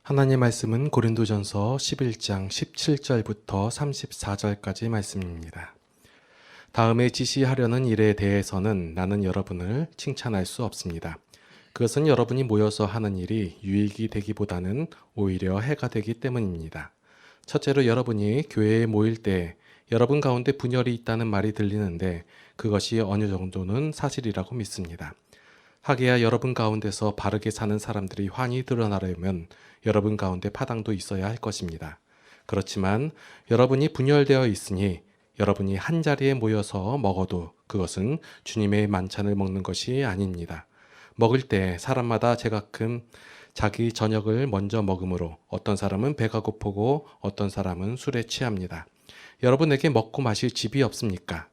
하나님 말씀은 고린도전서 11장 17절부터 34절까지 말씀입니다. 다음에 지시하려는 일에 대해서는 나는 여러분을 칭찬할 수 없습니다. 그것은 여러분이 모여서 하는 일이 유익이 되기보다는 오히려 해가 되기 때문입니다. 첫째로 여러분이 교회에 모일 때 여러분 가운데 분열이 있다는 말이 들리는데 그것이 어느 정도는 사실이라고 믿습니다. 하기야 여러분 가운데서 바르게 사는 사람들이 환히 드러나려면 여러분 가운데 파당도 있어야 할 것입니다. 그렇지만 여러분이 분열되어 있으니 여러분이 한자리에 모여서 먹어도 그것은 주님의 만찬을 먹는 것이 아닙니다. 먹을 때 사람마다 제각각 자기 저녁을 먼저 먹으므로 어떤 사람은 배가 고프고 어떤 사람은 술에 취합니다. 여러분에게 먹고 마실 집이 없습니까?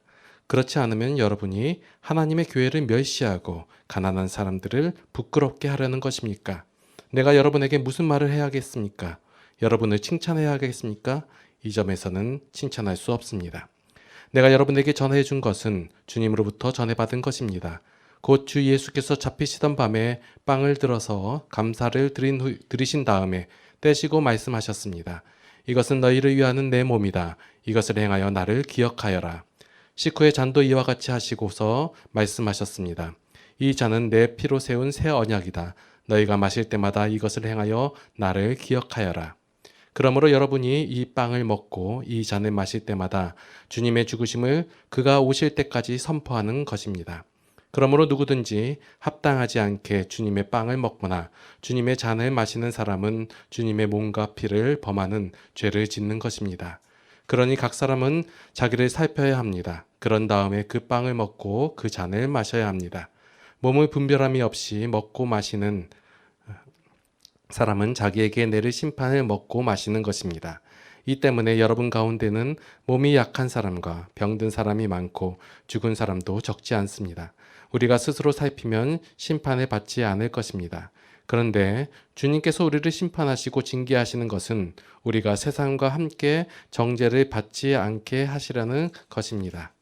그렇지 않으면 여러분이 하나님의 교회를 멸시하고 가난한 사람들을 부끄럽게 하려는 것입니까? 내가 여러분에게 무슨 말을 해야겠습니까? 여러분을 칭찬해야겠습니까? 이 점에서는 칭찬할 수 없습니다. 내가 여러분에게 전해준 것은 주님으로부터 전해받은 것입니다. 곧 주 예수께서 잡히시던 밤에 빵을 들어서 감사를 드리신 다음에 떼시고 말씀하셨습니다. 이것은 너희를 위하는 내 몸이다. 이것을 행하여 나를 기억하여라. 식후에 잔도 이와 같이 하시고서 말씀하셨습니다. 이 잔은 내 피로 세운 새 언약이다. 너희가 마실 때마다 이것을 행하여 나를 기억하여라. 그러므로 여러분이 이 빵을 먹고 이 잔을 마실 때마다 주님의 죽으심을 그가 오실 때까지 선포하는 것입니다. 그러므로 누구든지 합당하지 않게 주님의 빵을 먹거나 주님의 잔을 마시는 사람은 주님의 몸과 피를 범하는 죄를 짓는 것입니다. 그러니 각 사람은 자기를 살펴야 합니다. 그런 다음에 그 빵을 먹고 그 잔을 마셔야 합니다. 몸을 분별함이 없이 먹고 마시는 사람은 자기에게 내릴 심판을 먹고 마시는 것입니다. 이 때문에 여러분 가운데는 몸이 약한 사람과 병든 사람이 많고 죽은 사람도 적지 않습니다. 우리가 스스로 살피면 심판을 받지 않을 것입니다. 그런데 주님께서 우리를 심판하시고 징계하시는 것은 우리가 세상과 함께 정죄를 받지 않게 하시려는 것입니다.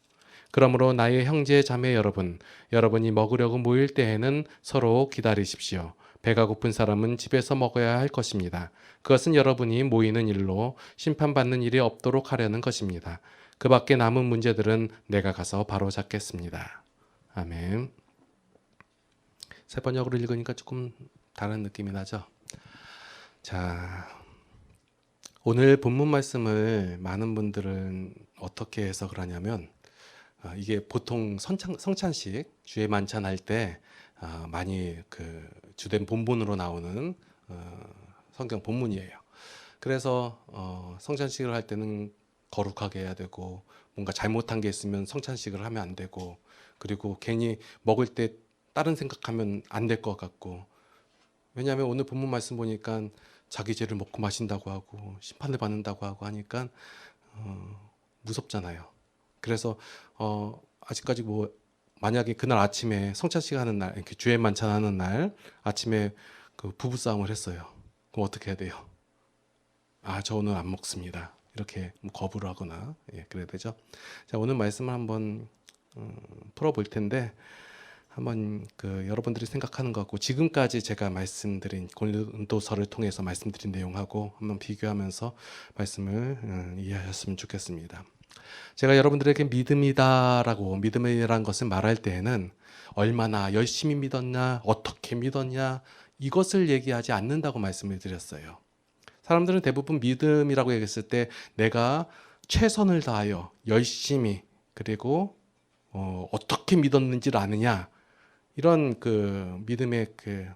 그러므로 나의 형제 자매 여러분, 여러분이 먹으려고 모일 때에는 서로 기다리십시오. 배가 고픈 사람은 집에서 먹어야 할 것입니다. 그것은 여러분이 모이는 일로 심판받는 일이 없도록 하려는 것입니다. 그 밖에 남은 문제들은 내가 가서 바로 잡겠습니다. 아멘. 세 번역으로 읽으니까 조금 다른 느낌이 나죠? 자, 오늘 본문 말씀을 많은 분들은 어떻게 해석을 하냐면 이게 보통 성찬식, 주의 만찬할 때 많이 그 주된 본문으로 나오는 성경 본문이에요. 그래서 성찬식을 할 때는 거룩하게 해야 되고 뭔가 잘못한 게 있으면 성찬식을 하면 안 되고 그리고 괜히 먹을 때 다른 생각하면 안 될 것 같고 왜냐하면 오늘 본문 말씀 보니까 자기 죄를 먹고 마신다고 하고 심판을 받는다고 하고 하니까 무섭잖아요. 그래서 아직까지 뭐 만약에 그날 아침에 성찬식 하는 날, 이렇게 주의 만찬 하는 날 아침에 그 부부 싸움을 했어요. 그럼 어떻게 해야 돼요? 저 오늘 안 먹습니다. 이렇게 거부를 하거나 그래야 되죠. 자, 오늘 말씀을 한번 풀어볼 텐데 한번 그 여러분들이 생각하는 것 같고 지금까지 제가 말씀드린 고린도서를 통해서 말씀드린 내용하고 한번 비교하면서 말씀을 이해하셨으면 좋겠습니다. 제가 여러분들에게 믿음이다라고 믿음이라는 것을 말할 때에는 얼마나 열심히 믿었냐, 어떻게 믿었냐 이것을 얘기하지 않는다고 말씀을 드렸어요. 사람들은 대부분 믿음이라고 얘기했을 때 내가 최선을 다하여 열심히 그리고 어떻게 믿었는지를 아느냐 이런 그 믿음의 그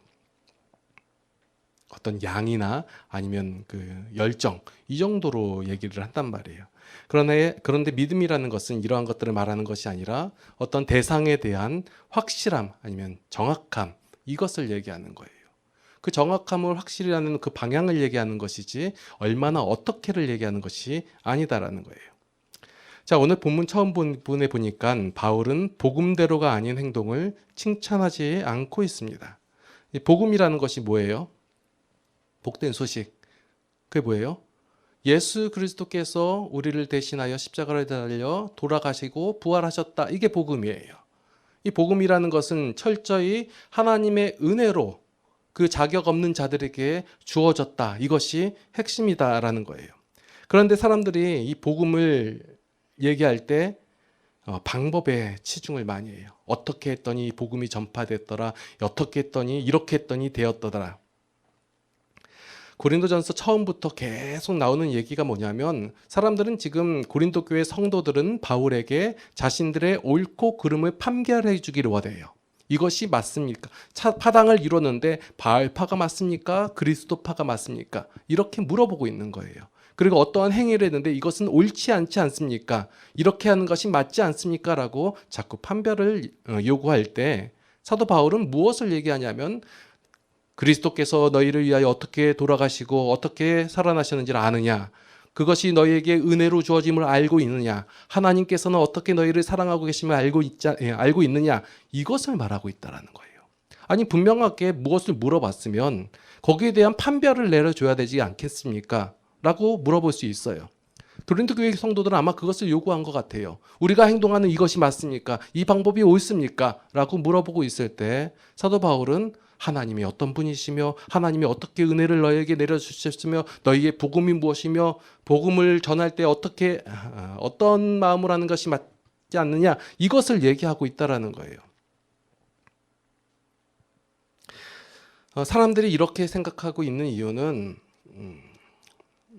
어떤 양이나 아니면 그 열정 이 정도로 얘기를 한단 말이에요. 그런데 믿음이라는 것은 이러한 것들을 말하는 것이 아니라 어떤 대상에 대한 확실함 아니면 정확함 이것을 얘기하는 거예요. 그 정확함을 확실히라는 그 방향을 얘기하는 것이지 얼마나 어떻게를 얘기하는 것이 아니다라는 거예요. 자, 오늘 본문 처음 부분에 보니까 바울은 복음대로가 아닌 행동을 칭찬하지 않고 있습니다. 이 복음이라는 것이 뭐예요? 복된 소식. 그게 뭐예요? 예수 그리스도께서 우리를 대신하여 십자가를 달려 돌아가시고 부활하셨다. 이게 복음이에요. 이 복음이라는 것은 철저히 하나님의 은혜로 그 자격 없는 자들에게 주어졌다. 이것이 핵심이다라는 거예요. 그런데 사람들이 이 복음을 얘기할 때 방법에 치중을 많이 해요. 어떻게 했더니 복음이 전파됐더라. 어떻게 했더니 이렇게 했더니 되었더라. 고린도전서 처음부터 계속 나오는 얘기가 뭐냐면 사람들은 지금 고린도 교회 성도들은 바울에게 자신들의 옳고 그름을 판결해 주기를 원해요. 이것이 맞습니까? 파당을 이뤘는데 바알파가 맞습니까? 그리스도파가 맞습니까? 이렇게 물어보고 있는 거예요. 그리고 어떠한 행위를 했는데 이것은 옳지 않지 않습니까? 이렇게 하는 것이 맞지 않습니까? 라고 자꾸 판별을 요구할 때 사도 바울은 무엇을 얘기하냐면 그리스도께서 너희를 위하여 어떻게 돌아가시고 어떻게 살아나셨는지를 아느냐? 그것이 너희에게 은혜로 주어짐을 알고 있느냐? 하나님께서는 어떻게 너희를 사랑하고 계심을 알고 있느냐? 이것을 말하고 있다라는 거예요. 아니 분명하게 무엇을 물어봤으면 거기에 대한 판별을 내려줘야 되지 않겠습니까? 라고 물어볼 수 있어요. 고린도 교회 성도들은 아마 그것을 요구한 것 같아요. 우리가 행동하는 이것이 맞습니까? 이 방법이 옳습니까? 라고 물어보고 있을 때 사도 바울은 하나님이 어떤 분이시며 하나님이 어떻게 은혜를 너희에게 내려주셨으며 너희의 복음이 무엇이며 복음을 전할 때 어떤 마음으로 하는 것이 맞지 않느냐 이것을 얘기하고 있다라는 거예요. 사람들이 이렇게 생각하고 있는 이유는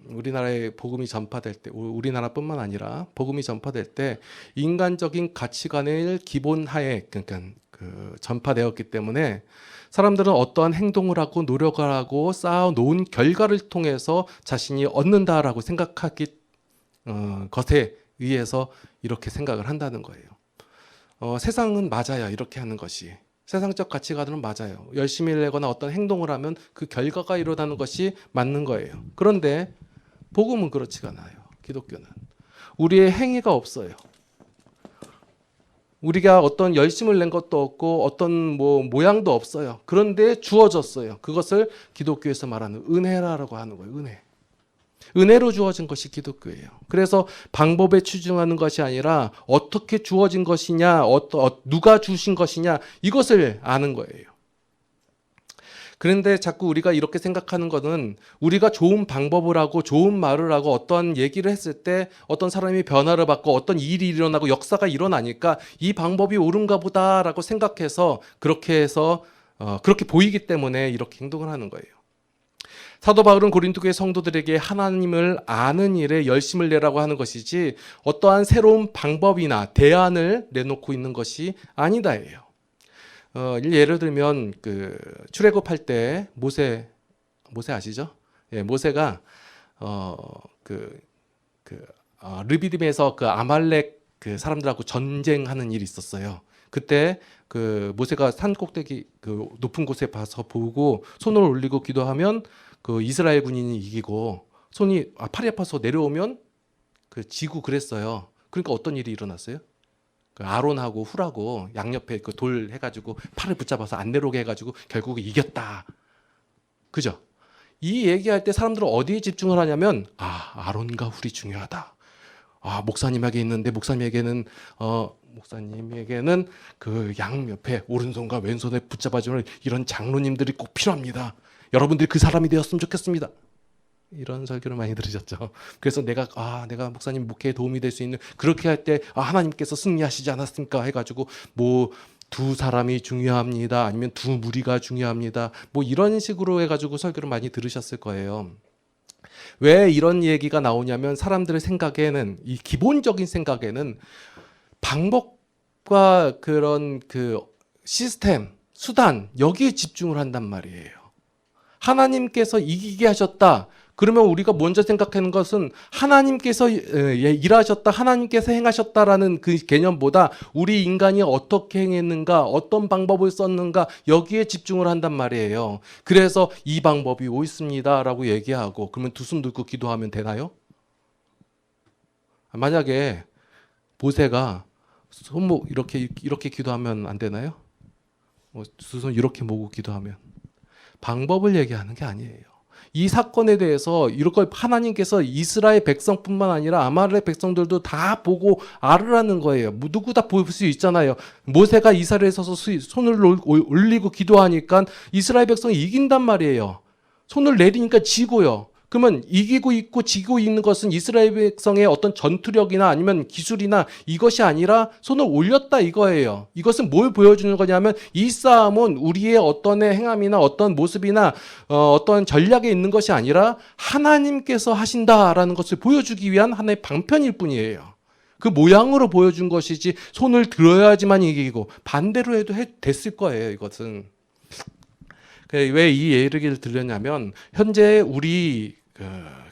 우리나라에 복음이 전파될 때 우리나라뿐만 아니라 복음이 전파될 때 인간적인 가치관을 기본하에 그러니까 전파되었기 때문에 사람들은 어떠한 행동을 하고 노력을 하고 쌓아놓은 결과를 통해서 자신이 얻는다라고 생각하기 것에 의해서 이렇게 생각을 한다는 거예요. 세상은 맞아요. 이렇게 하는 것이. 세상적 가치관은 맞아요. 열심히 내거나 어떤 행동을 하면 그 결과가 일어나는 것이 맞는 거예요. 그런데 복음은 그렇지가 않아요. 기독교는. 우리의 행위가 없어요. 우리가 어떤 열심을 낸 것도 없고 어떤 모양도 없어요. 그런데 주어졌어요. 그것을 기독교에서 말하는 은혜라고 하는 거예요. 은혜. 은혜로 주어진 것이 기독교예요. 그래서 방법에 치중하는 것이 아니라 어떻게 주어진 것이냐, 누가 주신 것이냐 이것을 아는 거예요. 그런데 자꾸 우리가 이렇게 생각하는 것은 우리가 좋은 방법을 하고 좋은 말을 하고 어떠한 얘기를 했을 때 어떤 사람이 변화를 받고 어떤 일이 일어나고 역사가 일어나니까 이 방법이 옳은가 보다라고 생각해서 그렇게 해서 그렇게 보이기 때문에 이렇게 행동을 하는 거예요. 사도 바울은 고린도 교회 성도들에게 하나님을 아는 일에 열심을 내라고 하는 것이지 어떠한 새로운 방법이나 대안을 내놓고 있는 것이 아니다예요. 예를 들면 출애굽할 때 모세 아시죠? 예, 모세가 르비딤에서 아말렉 사람들하고 전쟁하는 일이 있었어요. 그때 모세가 산 꼭대기 높은 곳에 봐서 보고 손을 올리고 기도하면 이스라엘 군인이 이기고 팔이 아파서 내려오면 지고 그랬어요. 그러니까 어떤 일이 일어났어요? 아론하고 훌하고 양옆에 돌 해가지고 팔을 붙잡아서 안 내려오게 해가지고 결국에 이겼다. 그죠? 이 얘기할 때 사람들은 어디에 집중을 하냐면 아론과 훌이 중요하다. 목사님에게 있는데 목사님에게는 그 양옆에 오른손과 왼손에 붙잡아주는 이런 장로님들이 꼭 필요합니다. 여러분들이 그 사람이 되었으면 좋겠습니다. 이런 설교를 많이 들으셨죠. 그래서 내가 목사님 목회에 도움이 될 수 있는 그렇게 할 때 하나님께서 승리하시지 않았습니까? 해가지고 두 사람이 중요합니다. 아니면 두 무리가 중요합니다. 이런 식으로 해가지고 설교를 많이 들으셨을 거예요. 왜 이런 얘기가 나오냐면 사람들의 생각에는 이 기본적인 생각에는 방법과 그런 시스템, 수단 여기에 집중을 한단 말이에요. 하나님께서 이기게 하셨다. 그러면 우리가 먼저 생각하는 것은 하나님께서 일하셨다, 하나님께서 행하셨다라는 그 개념보다 우리 인간이 어떻게 행했는가, 어떤 방법을 썼는가 여기에 집중을 한단 말이에요. 그래서 이 방법이 옳습니다라고 얘기하고 그러면 두 손 들고 기도하면 되나요? 만약에 모세가 손목 이렇게 기도하면 안 되나요? 두 손 이렇게 모으고 기도하면 방법을 얘기하는 게 아니에요. 이 사건에 대해서 이걸 하나님께서 이스라엘 백성뿐만 아니라 아말렉 백성들도 다 보고 알으라는 거예요. 누구 다 볼 수 있잖아요. 모세가 이스라엘에 서서 손을 올리고 기도하니까 이스라엘 백성이 이긴단 말이에요. 손을 내리니까 지고요. 그러면 이기고 있고 지고 있는 것은 이스라엘 백성의 어떤 전투력이나 아니면 기술이나 이것이 아니라 손을 올렸다 이거예요. 이것은 뭘 보여주는 거냐면 이 싸움은 우리의 어떤 행함이나 어떤 모습이나 어떤 전략에 있는 것이 아니라 하나님께서 하신다라는 것을 보여주기 위한 하나의 방편일 뿐이에요. 그 모양으로 보여준 것이지 손을 들어야지만 이기고 반대로 해도 됐을 거예요. 이것은. 왜 이 예를 들렸냐면 현재 우리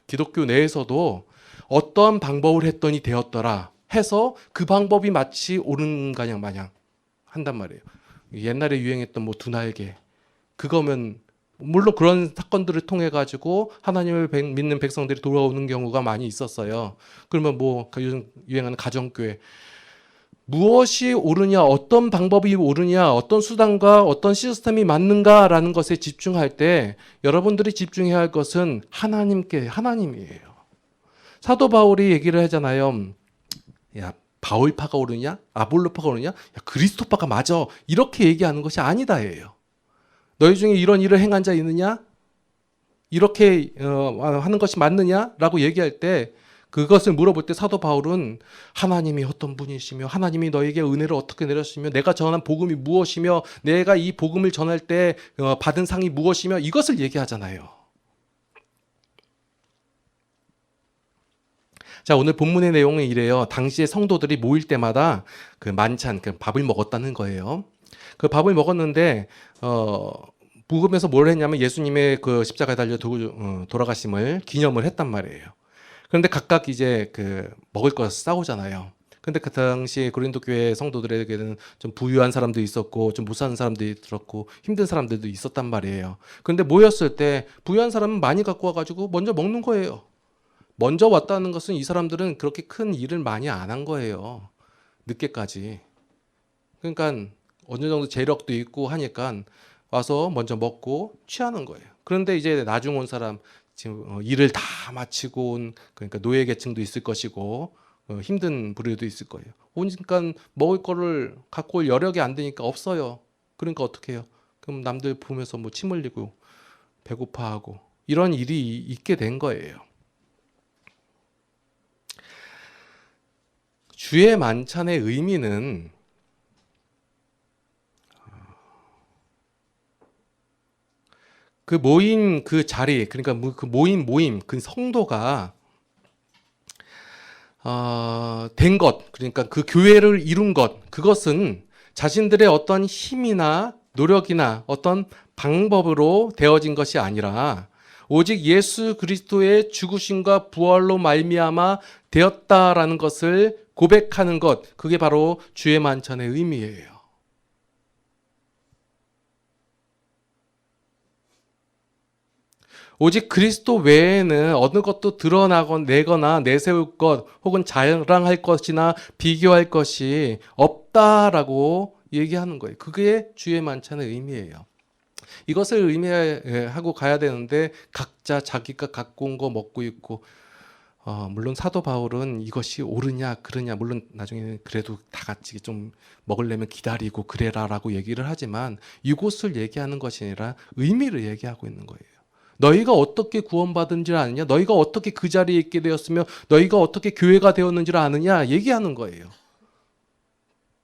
기독교 내에서도 어떠한 방법을 했더니 되었더라 해서 그 방법이 마치 옳은 가냥 마냥 한단 말이에요. 옛날에 유행했던 뭐 두날개 그거면 물론 그런 사건들을 통해 가지고 하나님을 믿는 백성들이 돌아오는 경우가 많이 있었어요. 그러면 뭐 요즘 유행하는 가정교회 무엇이 옳으냐, 어떤 방법이 옳으냐, 어떤 수단과 어떤 시스템이 맞는가라는 것에 집중할 때 여러분들이 집중해야 할 것은 하나님이에요. 사도 바울이 얘기를 하잖아요. 야, 바울파가 옳으냐? 아볼로파가 옳으냐? 야, 그리스도파가 맞아. 이렇게 얘기하는 것이 아니다예요. 너희 중에 이런 일을 행한 자 있느냐? 이렇게 하는 것이 맞느냐? 라고 얘기할 때 그것을 물어볼 때 사도 바울은 하나님이 어떤 분이시며 하나님이 너에게 은혜를 어떻게 내렸으며 내가 전한 복음이 무엇이며 내가 이 복음을 전할 때 받은 상이 무엇이며 이것을 얘기하잖아요. 자, 오늘 본문의 내용은 이래요. 당시에 성도들이 모일 때마다 그 만찬, 그 밥을 먹었다는 거예요. 그 밥을 먹었는데 복음에서 뭘 했냐면 예수님의 그 십자가에 달려 돌아가심을 기념을 했단 말이에요. 그런데 각각 이제 그 먹을 거 싸우잖아요. 근데 그 당시 고린도 교회 성도들에게는 좀 부유한 사람도 있었고 좀 못 사는 사람도 있었고 힘든 사람들도 있었단 말이에요. 그런데 모였을 때 부유한 사람은 많이 갖고 와가지고 먼저 먹는 거예요. 먼저 왔다는 것은 이 사람들은 그렇게 큰 일을 많이 안 한 거예요. 늦게까지. 그러니까 어느 정도 재력도 있고 하니까 와서 먼저 먹고 취하는 거예요. 그런데 이제 나중 온 사람 지금 일을 다 마치고 온 그러니까 노예 계층도 있을 것이고 힘든 부류도 있을 거예요. 오니까 먹을 거를 갖고 올 여력이 안 되니까 없어요. 그러니까 어떻게 해요? 그럼 남들 보면서 뭐 침 흘리고 배고파하고 이런 일이 있게 된 거예요. 주의 만찬의 의미는 그 모인 그 자리, 그러니까 그 모임, 그 성도가 된 것, 그러니까 그 교회를 이룬 것, 그것은 자신들의 어떤 힘이나 노력이나 어떤 방법으로 되어진 것이 아니라 오직 예수 그리스도의 죽으심과 부활로 말미암아 되었다라는 것을 고백하는 것, 그게 바로 주의 만찬의 의미예요. 오직 그리스도 외에는 어느 것도 드러내거나 내세울 것 혹은 자랑할 것이나 비교할 것이 없다라고 얘기하는 거예요. 그게 주의 만찬의 의미예요. 이것을 의미하고 가야 되는데 각자 자기가 갖고 온 거 먹고 있고 물론 사도 바울은 이것이 옳으냐 그러냐 물론 나중에는 그래도 다 같이 좀 먹으려면 기다리고 그래라라고 얘기를 하지만 이곳을 얘기하는 것이 아니라 의미를 얘기하고 있는 거예요. 너희가 어떻게 구원받은지를 아느냐? 너희가 어떻게 그 자리에 있게 되었으며 너희가 어떻게 교회가 되었는지를 아느냐? 얘기하는 거예요.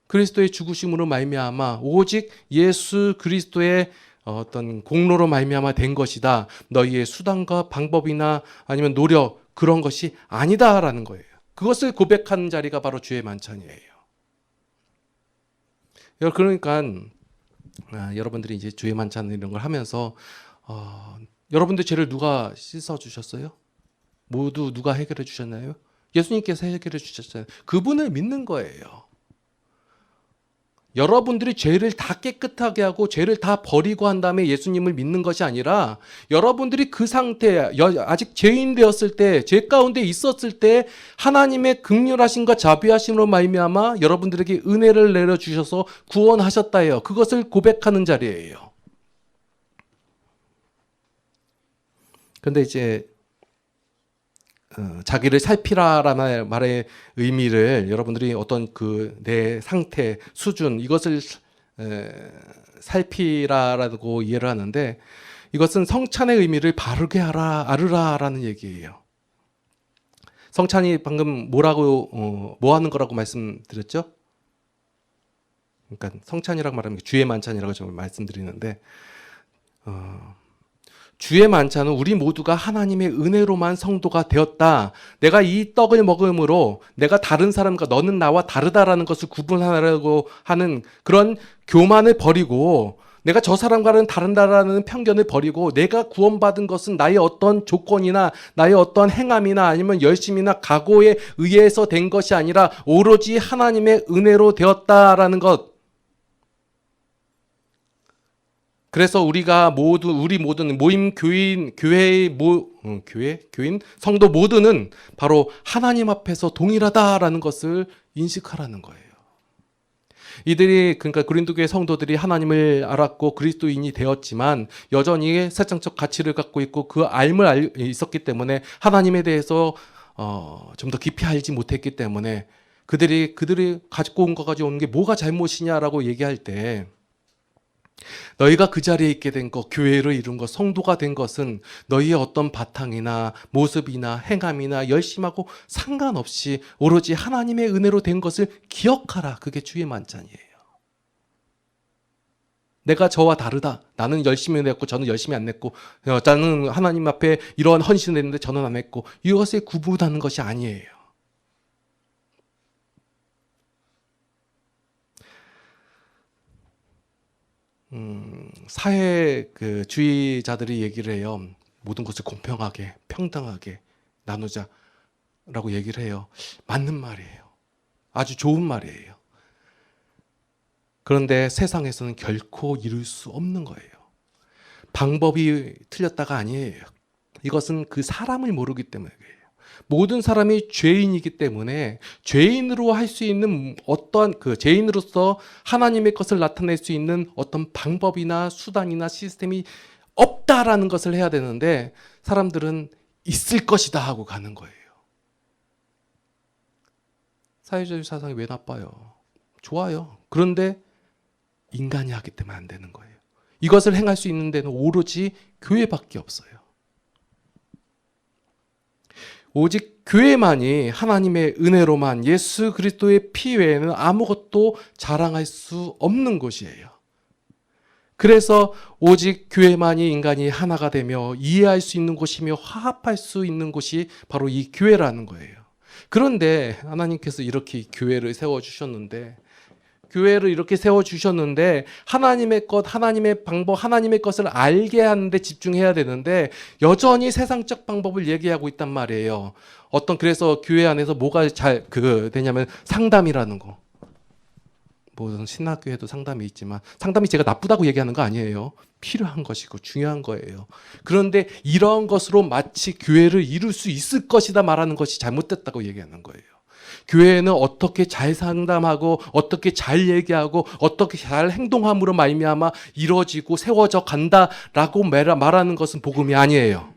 그리스도의 죽으심으로 말미암아 오직 예수 그리스도의 어떤 공로로 말미암아 된 것이다. 너희의 수단과 방법이나 아니면 노력 그런 것이 아니다라는 거예요. 그것을 고백하는 자리가 바로 주의 만찬이에요. 그러니까 여러분들이 이제 주의 만찬 이런 걸 하면서 여러분들 죄를 누가 씻어주셨어요? 모두 누가 해결해 주셨나요? 예수님께서 해결해 주셨잖아요. 그분을 믿는 거예요. 여러분들이 죄를 다 깨끗하게 하고 죄를 다 버리고 한 다음에 예수님을 믿는 것이 아니라 여러분들이 그 상태, 아직 죄인 되었을 때, 죄 가운데 있었을 때 하나님의 긍휼하심과 자비하심으로 말미암아 여러분들에게 은혜를 내려주셔서 구원하셨다예요. 그것을 고백하는 자리예요. 그런데 이제 자기를 살피라라는 말의 의미를 여러분들이 어떤 그 내 상태, 수준 이것을 살피라라고 이해를 하는데 이것은 성찬의 의미를 바르게 알으라라는 얘기예요. 성찬이 방금 뭐라고 뭐 하는 거라고 말씀드렸죠? 그러니까 성찬이라고 말하면 주의 만찬이라고 좀 말씀드리는데 주의 만찬은 우리 모두가 하나님의 은혜로만 성도가 되었다. 내가 이 떡을 먹음으로 내가 다른 사람과 너는 나와 다르다라는 것을 구분하려고 하는 그런 교만을 버리고 내가 저 사람과는 다른다라는 편견을 버리고 내가 구원받은 것은 나의 어떤 조건이나 나의 어떤 행함이나 아니면 열심이나 각오에 의해서 된 것이 아니라 오로지 하나님의 은혜로 되었다라는 것. 그래서 우리가 우리 모든 모임 교인, 교인, 성도 모두는 바로 하나님 앞에서 동일하다라는 것을 인식하라는 거예요. 이들이 그러니까 고린도교회 성도들이 하나님을 알았고 그리스도인이 되었지만 여전히 세상적 가치를 갖고 있고 그 알을 있었기 때문에 하나님에 대해서 좀 더 깊이 알지 못했기 때문에 그들이 가지고 온 거 가지고 오는 게 뭐가 잘못이냐라고 얘기할 때 너희가 그 자리에 있게 된 것, 교회를 이룬 것, 성도가 된 것은 너희의 어떤 바탕이나 모습이나 행함이나 열심하고 상관없이 오로지 하나님의 은혜로 된 것을 기억하라. 그게 주의 만찬이에요. 내가 저와 다르다. 나는 열심히 냈고 저는 열심히 안 냈고 나는 하나님 앞에 이러한 헌신을 했는데 저는 안 했고 이것에 구분하는 것이 아니에요. 사회 주의자들이 얘기를 해요. 모든 것을 공평하게 평등하게 나누자라고 얘기를 해요. 맞는 말이에요. 아주 좋은 말이에요. 그런데 세상에서는 결코 이룰 수 없는 거예요. 방법이 틀렸다가 아니에요. 이것은 그 사람을 모르기 때문에 그래요. 모든 사람이 죄인이기 때문에 죄인으로 할 수 있는 어떠한 죄인으로서 하나님의 것을 나타낼 수 있는 어떤 방법이나 수단이나 시스템이 없다라는 것을 해야 되는데 사람들은 있을 것이다 하고 가는 거예요. 사회주의 사상이 왜 나빠요? 좋아요. 그런데 인간이 하기 때문에 안 되는 거예요. 이것을 행할 수 있는 데는 오로지 교회밖에 없어요. 오직 교회만이 하나님의 은혜로만 예수 그리스도의 피 외에는 아무것도 자랑할 수 없는 곳이에요. 그래서 오직 교회만이 인간이 하나가 되며 이해할 수 있는 곳이며 화합할 수 있는 곳이 바로 이 교회라는 거예요. 그런데 하나님께서 이렇게 교회를 세워주셨는데 하나님의 것, 하나님의 방법, 하나님의 것을 알게 하는데 집중해야 되는데 여전히 세상적 방법을 얘기하고 있단 말이에요. 그래서 교회 안에서 뭐가 되냐면 상담이라는 거. 모든 신학교에도 상담이 있지만 상담이 제가 나쁘다고 얘기하는 거 아니에요. 필요한 것이고 중요한 거예요. 그런데 이런 것으로 마치 교회를 이룰 수 있을 것이다 말하는 것이 잘못됐다고 얘기하는 거예요. 교회는 어떻게 잘 상담하고 어떻게 잘 얘기하고 어떻게 잘 행동함으로 말미암아 이루어지고 세워져 간다라고 말하는 것은 복음이 아니에요.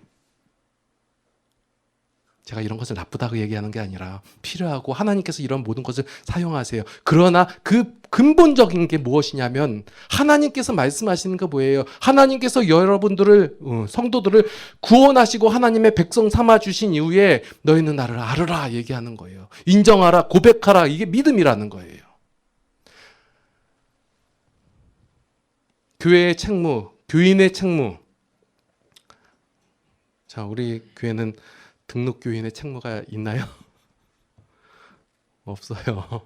제가 이런 것을 나쁘다고 얘기하는 게 아니라 필요하고 하나님께서 이런 모든 것을 사용하세요. 그러나 그 근본적인 게 무엇이냐면 하나님께서 말씀하시는 거 뭐예요? 하나님께서 여러분들을 성도들을 구원하시고 하나님의 백성 삼아 주신 이후에 너희는 나를 알으라 얘기하는 거예요. 인정하라, 고백하라. 이게 믿음이라는 거예요. 교회의 책무, 교인의 책무. 자, 우리 교회는 등록 교인의 책무가 있나요? 없어요.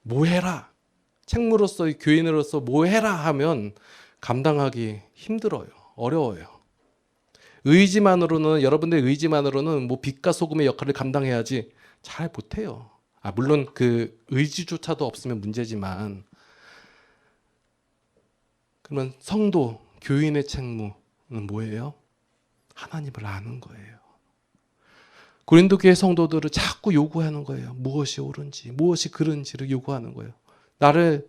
뭐 해라. 책무로서 교인으로서 뭐 해라 하면 감당하기 힘들어요. 어려워요. 여러분들의 의지만으로는 뭐 빛과 소금의 역할을 감당해야지 잘 못해요. 물론 그 의지조차도 없으면 문제지만 그러면 성도, 교인의 책무는 뭐예요? 하나님을 아는 거예요. 고린도 교회 성도들을 자꾸 요구하는 거예요. 무엇이 옳은지, 무엇이 그른지를 요구하는 거예요. 나를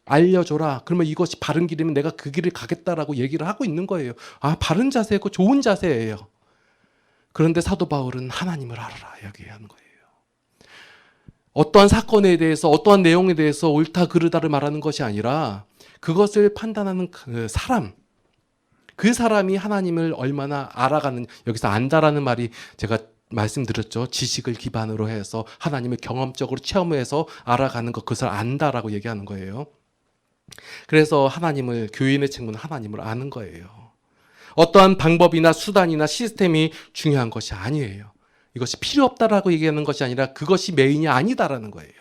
알려줘라. 그러면 이것이 바른 길이면 내가 그 길을 가겠다라고 얘기를 하고 있는 거예요. 아, 바른 자세고 좋은 자세예요. 그런데 사도 바울은 하나님을 알아라 얘기하는 거예요. 어떠한 사건에 대해서 어떠한 내용에 대해서 옳다 그르다를 말하는 것이 아니라 그것을 판단하는 그 사람, 그 사람이 하나님을 얼마나 알아가는, 여기서 안다라는 말이 제가 말씀드렸죠. 지식을 기반으로 해서 하나님을 경험적으로 체험해서 알아가는 것, 그것을 안다라고 얘기하는 거예요. 그래서 하나님을, 교인의 친구는 하나님을 아는 거예요. 어떠한 방법이나 수단이나 시스템이 중요한 것이 아니에요. 이것이 필요 없다라고 얘기하는 것이 아니라 그것이 메인이 아니다라는 거예요.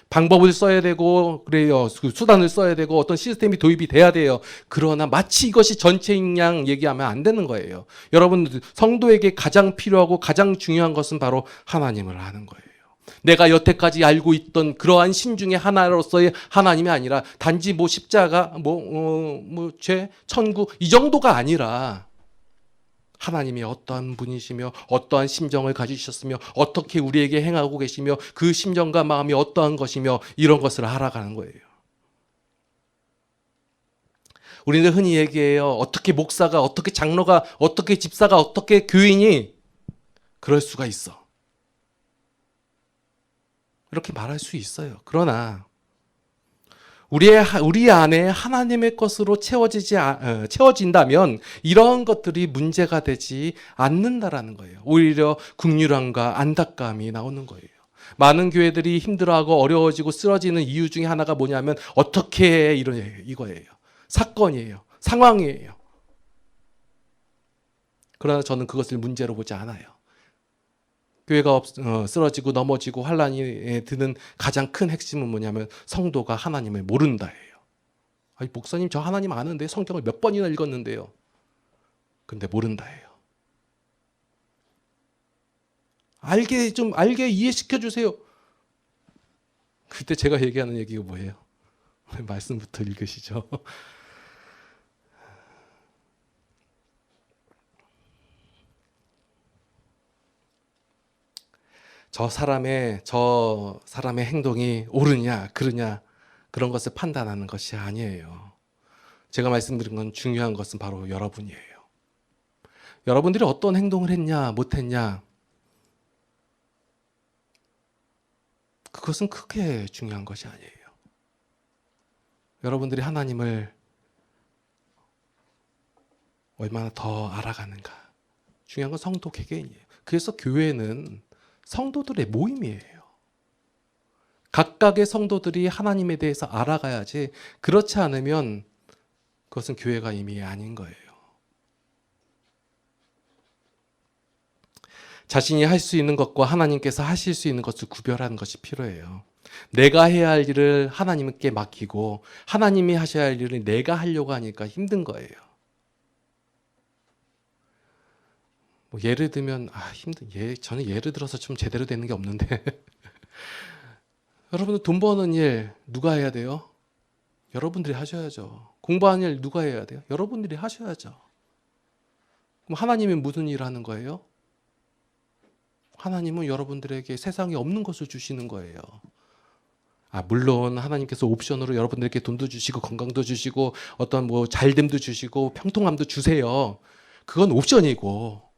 방법을 써야 되고 그래요. 수단을 써야 되고 어떤 시스템이 도입이 돼야 돼요. 그러나 마치 이것이 전체인 양 얘기하면 안 되는 거예요. 여러분, 성도에게 가장 필요하고 가장 중요한 것은 바로 하나님을 아는 거예요. 내가 여태까지 알고 있던 그러한 신 중에 하나로서의 하나님이 아니라 단지 뭐 십자가, 죄, 천국 이 정도가 아니라 하나님이 어떠한 분이시며 어떠한 심정을 가지셨으며 어떻게 우리에게 행하고 계시며 그 심정과 마음이 어떠한 것이며 이런 것을 알아가는 거예요. 우리는 흔히 얘기해요. 어떻게 목사가, 어떻게 장로가, 어떻게 집사가, 어떻게 교인이 그럴 수가 있어. 이렇게 말할 수 있어요. 그러나 우리 안에 하나님의 것으로 채워진다면 이런 것들이 문제가 되지 않는다라는 거예요. 오히려 긍휼함과 안타까움이 나오는 거예요. 많은 교회들이 힘들어하고 어려워지고 쓰러지는 이유 중에 하나가 뭐냐면 어떻게 해 이거예요. 사건이에요. 상황이에요. 그러나 저는 그것을 문제로 보지 않아요. 교회가 쓰러지고 넘어지고 환란이 드는 가장 큰 핵심은 뭐냐면 성도가 하나님을 모른다예요. 아니, 목사님 저 하나님 아는데 성경을 몇 번이나 읽었는데요. 근데 모른다예요. 알게 이해시켜 주세요. 그때 제가 얘기하는 얘기가 뭐예요? 말씀부터 읽으시죠. 저 사람의 행동이 옳으냐 그르냐 그런 것을 판단하는 것이 아니에요. 제가 말씀드린 건 중요한 것은 바로 여러분이에요. 여러분들이 어떤 행동을 했냐 못했냐 그것은 크게 중요한 것이 아니에요. 여러분들이 하나님을 얼마나 더 알아가는가. 중요한 건 성도 개개인이에요. 그래서 교회는 성도들의 모임이에요. 각각의 성도들이 하나님에 대해서 알아가야지, 그렇지 않으면 그것은 교회가 이미 아닌 거예요. 자신이 할 수 있는 것과 하나님께서 하실 수 있는 것을 구별하는 것이 필요해요. 내가 해야 할 일을 하나님께 맡기고 하나님이 하셔야 할 일을 내가 하려고 하니까 힘든 거예요. 뭐 예를 들면 저는 예를 들어서 좀 제대로 되는 게 없는데 여러분들 돈 버는 일 누가 해야 돼요? 여러분들이 하셔야죠. 공부하는 일 누가 해야 돼요? 여러분들이 하셔야죠. 그럼 하나님은 무슨 일을 하는 거예요? 하나님은 여러분들에게 세상에 없는 것을 주시는 거예요. 물론 하나님께서 옵션으로 여러분들에게 돈도 주시고 건강도 주시고 어떤 잘됨도 주시고 평통함도 주세요. 그건 옵션이고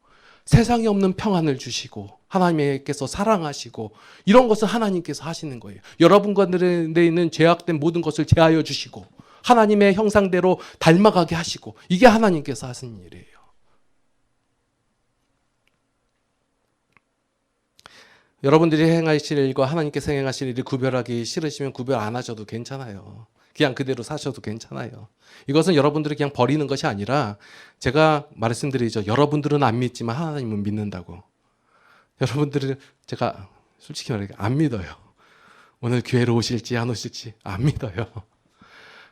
세상에 없는 평안을 주시고 하나님께서 사랑하시고 이런 것을 하나님께서 하시는 거예요. 여러분 가운데 있는 죄악된 모든 것을 제하여 주시고 하나님의 형상대로 닮아가게 하시고 이게 하나님께서 하시는 일이에요. 여러분들이 행하실 일과 하나님께서 행하실 일을 구별하기 싫으시면 구별 안 하셔도 괜찮아요. 그냥 그대로 사셔도 괜찮아요. 이것은 여러분들이 그냥 버리는 것이 아니라 제가 말씀드리죠. 여러분들은 안 믿지만 하나님은 믿는다고. 여러분들은 제가 솔직히 말하면 안 믿어요. 오늘 교회로 오실지 안 오실지 안 믿어요.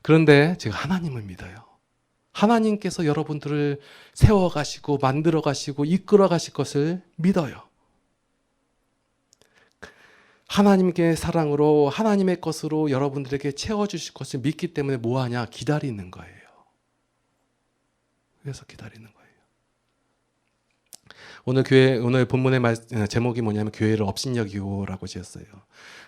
그런데 제가 하나님을 믿어요. 하나님께서 여러분들을 세워가시고 만들어가시고 이끌어가실 것을 믿어요. 하나님의 사랑으로 하나님의 것으로 여러분들에게 채워주실 것을 믿기 때문에 뭐하냐? 기다리는 거예요. 그래서 기다리는 거예요. 오늘 본문의 제목이 뭐냐면 교회를 업신여기고라고 지었어요.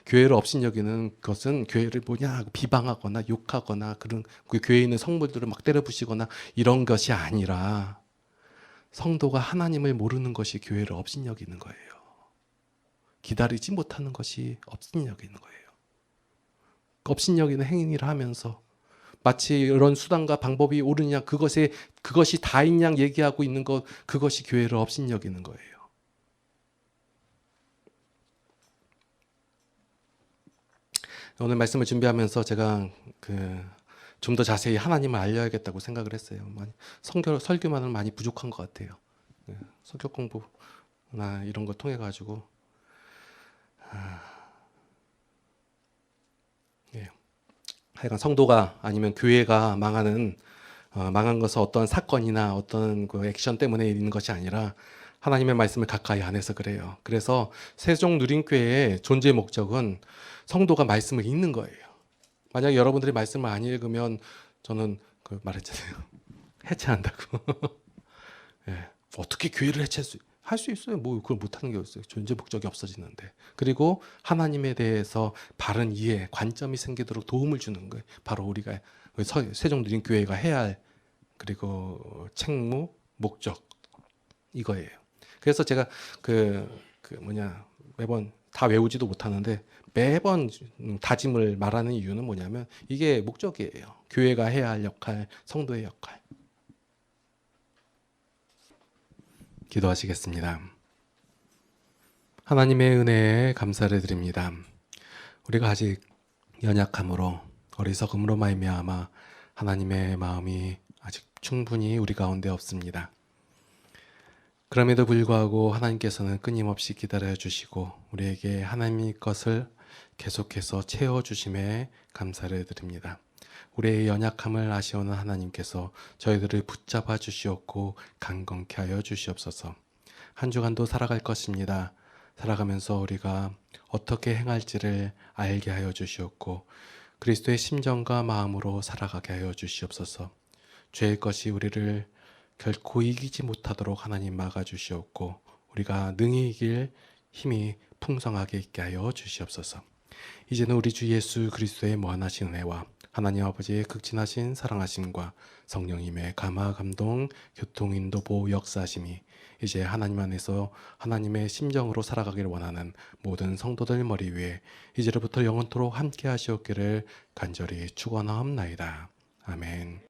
교회를 업신여기는 것은 교회를 뭐냐 비방하거나 욕하거나 그런 그 교회에 있는 성물들을 막 때려부시거나 이런 것이 아니라 성도가 하나님을 모르는 것이 교회를 업신여기는 거예요. 기다리지 못하는 것이 업신여기는 거예요. 업신여기는 행위를 하면서 마치 이런 수단과 방법이 옳으냐 그것이 다인 양 얘기하고 있는 것 그것이 교회를 업신여기는 거예요. 오늘 말씀을 준비하면서 제가 좀 더 자세히 하나님을 알려야겠다고 생각을 했어요. 설교만은 많이 부족한 것 같아요. 성격 공부나 이런 걸 통해 가지고 하여간 성도가 아니면 교회가 망한 것은 어떤 사건이나 어떤 그 액션 때문에 있는 것이 아니라 하나님의 말씀을 가까이 안 해서 그래요. 그래서 세종누린교회의 존재 목적은 성도가 말씀을 읽는 거예요. 만약에 여러분들이 말씀을 안 읽으면 저는 말했잖아요. 해체한다고. 예. 어떻게 교회를 할 수 있어요. 뭐 그걸 못하는 게 없어요. 존재 목적이 없어지는데. 그리고 하나님에 대해서 바른 이해, 관점이 생기도록 도움을 주는 거예요. 바로 우리가 세종누린교회가 해야 할 그리고 책무, 목적 이거예요. 그래서 제가 매번 다 외우지도 못하는데 매번 다짐을 말하는 이유는 뭐냐면 이게 목적이에요. 교회가 해야 할 역할, 성도의 역할. 기도하시겠습니다. 하나님의 은혜에 감사를 드립니다. 우리가 아직 연약함으로 어리석음으로 말미암아 하나님의 마음이 아직 충분히 우리 가운데 없습니다. 그럼에도 불구하고 하나님께서는 끊임없이 기다려 주시고 우리에게 하나님의 것을 계속해서 채워주심에 감사를 드립니다. 우리의 연약함을 아시오는 하나님께서 저희들을 붙잡아 주시옵고 강건케 하여 주시옵소서. 한 주간도 살아갈 것입니다. 살아가면서 우리가 어떻게 행할지를 알게 하여 주시옵고 그리스도의 심정과 마음으로 살아가게 하여 주시옵소서. 죄의 것이 우리를 결코 이기지 못하도록 하나님 막아주시옵고 우리가 능히 이길 힘이 풍성하게 있게 하여 주시옵소서. 이제는 우리 주 예수 그리스도의 무한하신 은혜와 하나님 아버지의 극진하신 사랑하심과 성령님의 감화 감동 교통인도 보호 역사하심이 이제 하나님 안에서 하나님의 심정으로 살아가기를 원하는 모든 성도들 머리 위에 이제로부터 영원토록 함께 하시옵기를 간절히 축원하옵나이다. 아멘.